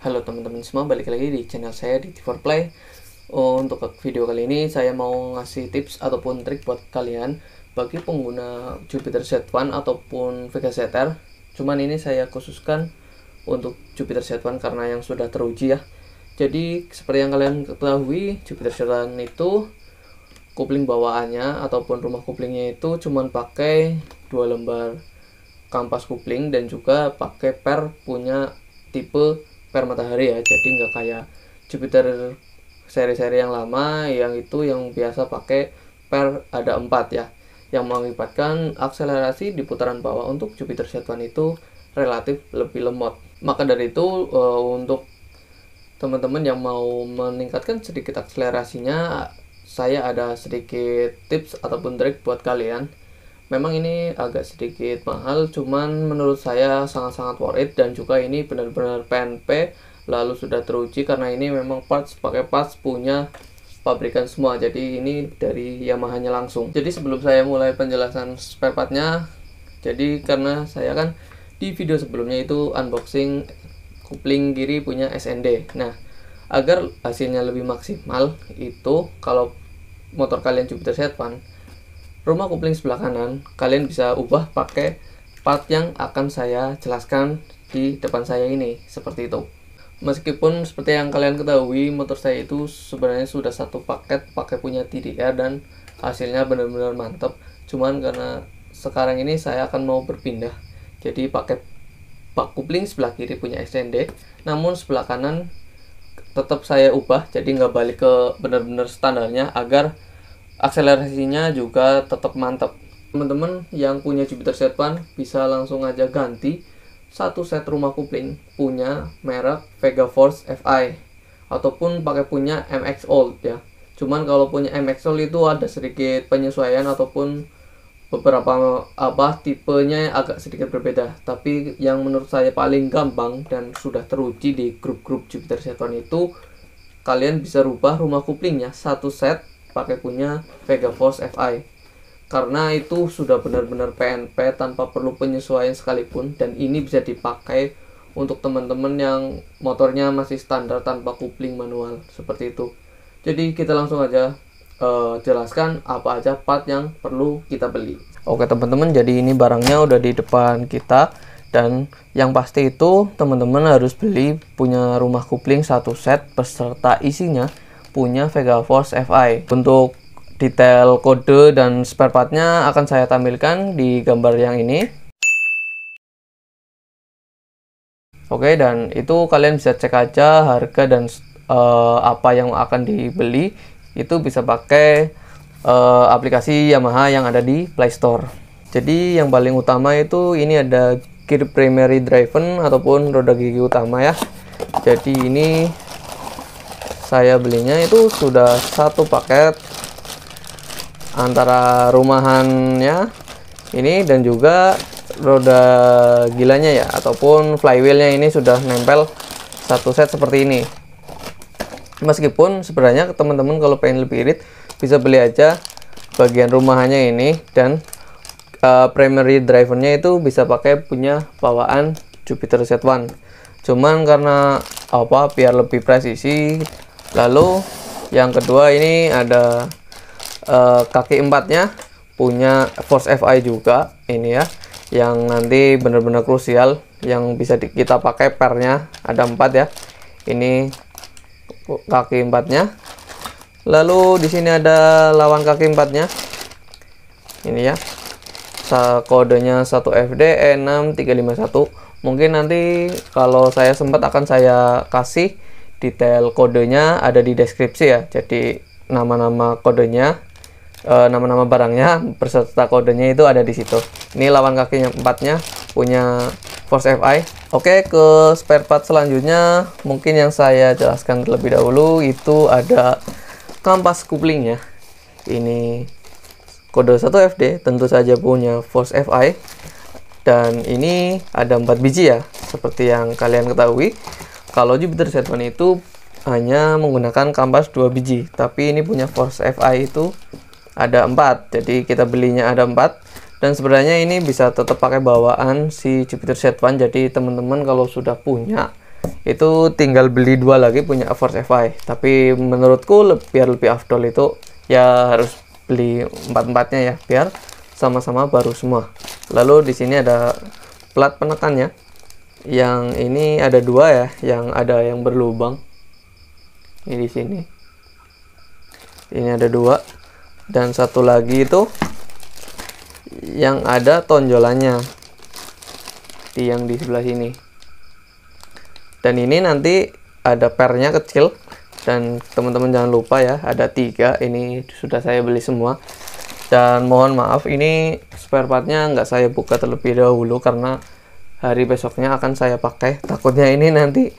Halo teman-teman semua, balik lagi di channel saya di T4Play. Untuk video kali ini saya mau ngasih tips ataupun trik buat kalian bagi pengguna Jupiter Z1 ataupun Vega ZR. Cuman ini saya khususkan untuk Jupiter Z1 karena yang sudah teruji ya. Jadi seperti yang kalian ketahui, Jupiter Z1 itu kopling bawaannya ataupun rumah koplingnya itu cuman pakai 2 lembar kampas kopling dan juga pakai per punya tipe per matahari ya, jadi nggak kayak Jupiter seri-seri yang lama yang itu yang biasa pakai per ada 4 ya, yang mengakibatkan akselerasi di putaran bawah untuk Jupiter Z1 itu relatif lebih lemot. Maka dari itu untuk teman-teman yang mau meningkatkan sedikit akselerasinya, saya ada sedikit tips ataupun trik buat kalian. Memang ini agak sedikit mahal, cuman menurut saya sangat-sangat worth it, dan juga ini benar-benar PNP lalu sudah teruji karena ini memang pakai parts punya pabrikan semua. Jadi ini dari Yamaha-nya langsung. Jadi sebelum saya mulai penjelasan spare partnya, jadi karena saya kan di video sebelumnya itu unboxing kopling kiri punya SND. Nah, agar hasilnya lebih maksimal itu kalau motor kalian Jupiter Z1, rumah kopling sebelah kanan kalian bisa ubah pakai part yang akan saya jelaskan di depan saya ini, seperti itu. Meskipun seperti yang kalian ketahui, motor saya itu sebenarnya sudah satu paket pakai punya TDR dan hasilnya benar-benar mantap. Cuman karena sekarang ini saya akan mau berpindah, jadi pakai pak kopling sebelah kiri punya SND, namun sebelah kanan tetap saya ubah, jadi nggak balik ke benar-benar standarnya agar akselerasinya juga tetap mantap. Teman-teman yang punya Jupiter Z1 bisa langsung aja ganti satu set rumah kopling punya merek Vega Force FI ataupun pakai punya MX Old ya. Cuman kalau punya MX Old itu ada sedikit penyesuaian ataupun beberapa tipenya agak sedikit berbeda. Tapi yang menurut saya paling gampang dan sudah teruji di grup-grup Jupiter Z1 itu, kalian bisa rubah rumah koplingnya satu set pakai punya Vega Force FI, karena itu sudah benar-benar PNP tanpa perlu penyesuaian sekalipun, dan ini bisa dipakai untuk teman-teman yang motornya masih standar tanpa kopling manual seperti itu. Jadi kita langsung aja jelaskan apa aja part yang perlu kita beli. Oke teman-teman, jadi ini barangnya udah di depan kita, dan yang pasti itu teman-teman harus beli punya rumah kopling satu set beserta isinya punya Vega Force FI. Untuk detail kode dan spare partnya akan saya tampilkan di gambar yang ini. Oke, dan itu kalian bisa cek aja harga dan apa yang akan dibeli itu bisa pakai aplikasi Yamaha yang ada di Play Store. Jadi yang paling utama itu ini ada gear primary driven ataupun roda gigi utama ya. Jadi ini saya belinya itu sudah satu paket antara rumahannya ini dan juga roda gilanya ya, ataupun flywheelnya ini sudah nempel satu set seperti ini. Meskipun sebenarnya teman-teman kalau pengen lebih irit bisa beli aja bagian rumahannya ini, dan primary drivernya itu bisa pakai punya bawaan Jupiter Z1. Cuman karena biar lebih presisi. Lalu yang kedua ini ada kaki empatnya punya Force FI juga ini ya, yang nanti benar-benar krusial yang bisa kita pakai pernya ada 4 ya. Ini kaki empatnya. Lalu di sini ada lawan kaki empatnya. Ini ya. Kodenya 1FD E6351. Mungkin nanti kalau saya sempat akan saya kasih detail kodenya ada di deskripsi ya. Jadi nama-nama kodenya, nama-nama barangnya beserta kodenya itu ada di situ. Ini lawan kakinya empatnya punya Force FI. Oke, ke spare part selanjutnya mungkin yang saya jelaskan terlebih dahulu itu ada kampas koplingnya. Ini kode 1FD tentu saja punya Force FI, dan ini ada 4 biji ya, seperti yang kalian ketahui. Kalau Jupiter Z1 itu hanya menggunakan kampas 2 biji, tapi ini punya Force FI itu ada 4. Jadi kita belinya ada 4, dan sebenarnya ini bisa tetap pakai bawaan si Jupiter Z1. Jadi teman-teman kalau sudah punya itu tinggal beli 2 lagi punya Force FI. Tapi menurutku biar lebih afdol itu ya harus beli 4-4-nya ya, biar sama-sama baru semua. Lalu di sini ada plat penekannya. Yang ini ada 2 ya, yang ada yang berlubang. Ini di sini. Ini ada 2, dan satu lagi itu yang ada tonjolannya di yang di sebelah sini. Dan ini nanti ada pernya kecil, dan teman-teman jangan lupa ya, ada 3. Ini sudah saya beli semua. Dan mohon maaf, ini spare partnya nggak saya buka terlebih dahulu karena hari besoknya akan saya pakai. Takutnya ini nanti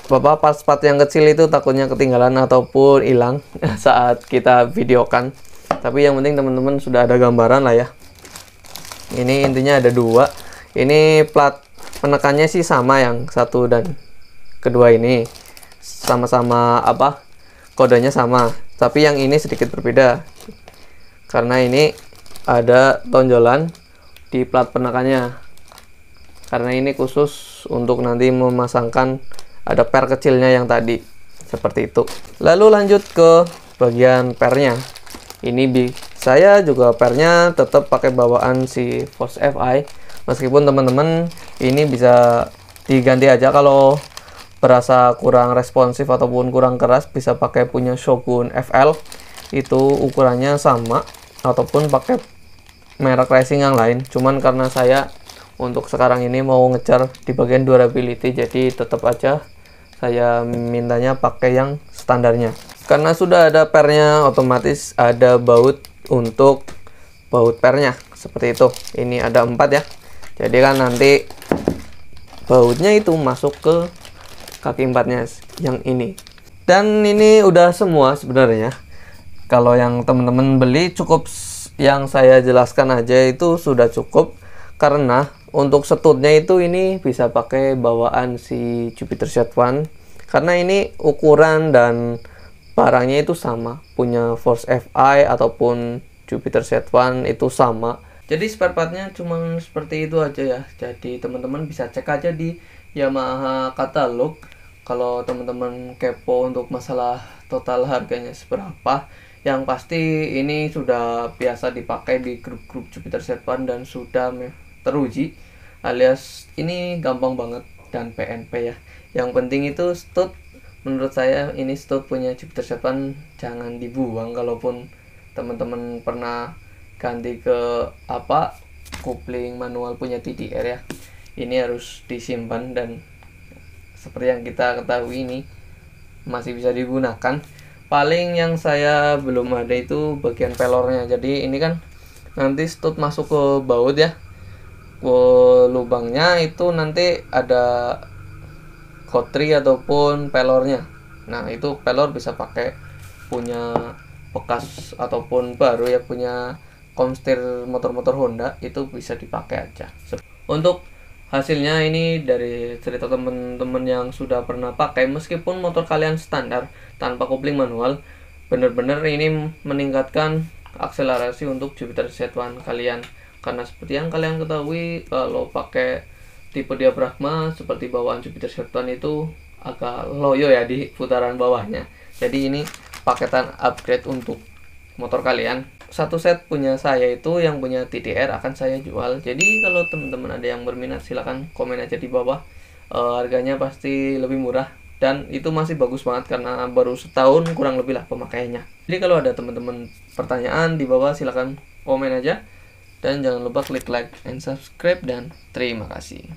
part-part yang kecil itu takutnya ketinggalan ataupun hilang saat kita videokan. Tapi yang penting teman-teman sudah ada gambaran lah ya. Ini intinya ada 2. Ini plat penekannya sih sama, yang 1 dan kedua ini sama-sama apa, kodenya sama. Tapi yang ini sedikit berbeda karena ini ada tonjolan di plat penekannya, karena ini khusus untuk nanti memasangkan ada per kecilnya yang tadi, seperti itu. Lalu lanjut ke bagian pernya. Ini saya juga pernya tetap pakai bawaan si Force FI, meskipun teman-teman ini bisa diganti aja kalau berasa kurang responsif ataupun kurang keras, bisa pakai punya Shogun FL, itu ukurannya sama, ataupun pakai merek racing yang lain. Cuman karena saya untuk sekarang ini mau ngejar di bagian durability, jadi tetap aja saya mintanya pakai yang standarnya. Karena sudah ada pernya, otomatis ada baut untuk baut pernya seperti itu. Ini ada 4 ya, jadi kan nanti bautnya itu masuk ke kaki 4-nya yang ini. Dan ini udah semua sebenarnya. Kalau yang teman-teman beli cukup yang saya jelaskan aja itu sudah cukup, karena untuk setutnya itu ini bisa pakai bawaan si Jupiter Z1, karena ini ukuran dan barangnya itu sama, punya Force FI ataupun Jupiter Z1 itu sama. Jadi spare partnya cuma seperti itu aja ya. Jadi teman-teman bisa cek aja di Yamaha katalog kalau teman-teman kepo untuk masalah total harganya seberapa. Yang pasti ini sudah biasa dipakai di grup-grup Jupiter Z1 dan sudah teruji, alias ini gampang banget dan PNP ya. Yang penting itu stud. Menurut saya ini stud punya Jupiter Z1 jangan dibuang. Kalaupun teman-teman pernah ganti ke apa kopling manual punya TDR ya, ini harus disimpan, dan seperti yang kita ketahui ini masih bisa digunakan. Paling yang saya belum ada itu bagian pelornya. Jadi ini kan nanti stud masuk ke baut ya, ke lubangnya itu nanti ada kotri ataupun pelornya. Nah itu pelor bisa pakai punya bekas ataupun baru ya, punya komstir motor-motor Honda, itu bisa dipakai aja. Untuk hasilnya ini dari cerita temen-temen yang sudah pernah pakai, meskipun motor kalian standar tanpa kopling manual, bener-bener ini meningkatkan akselerasi untuk Jupiter Z1 kalian. Karena seperti yang kalian ketahui, kalau pakai tipe diafragma seperti bawaan Jupiter Z1 itu agak loyo ya di putaran bawahnya. Jadi ini paketan upgrade untuk motor kalian. Satu set punya saya itu yang punya TDR akan saya jual. Jadi kalau teman-teman ada yang berminat silahkan komen aja di bawah. Harganya pasti lebih murah dan itu masih bagus banget karena baru setahun kurang lebih lah pemakaiannya. Jadi kalau ada teman-teman pertanyaan di bawah silahkan komen aja, dan jangan lupa klik like and subscribe, dan terima kasih.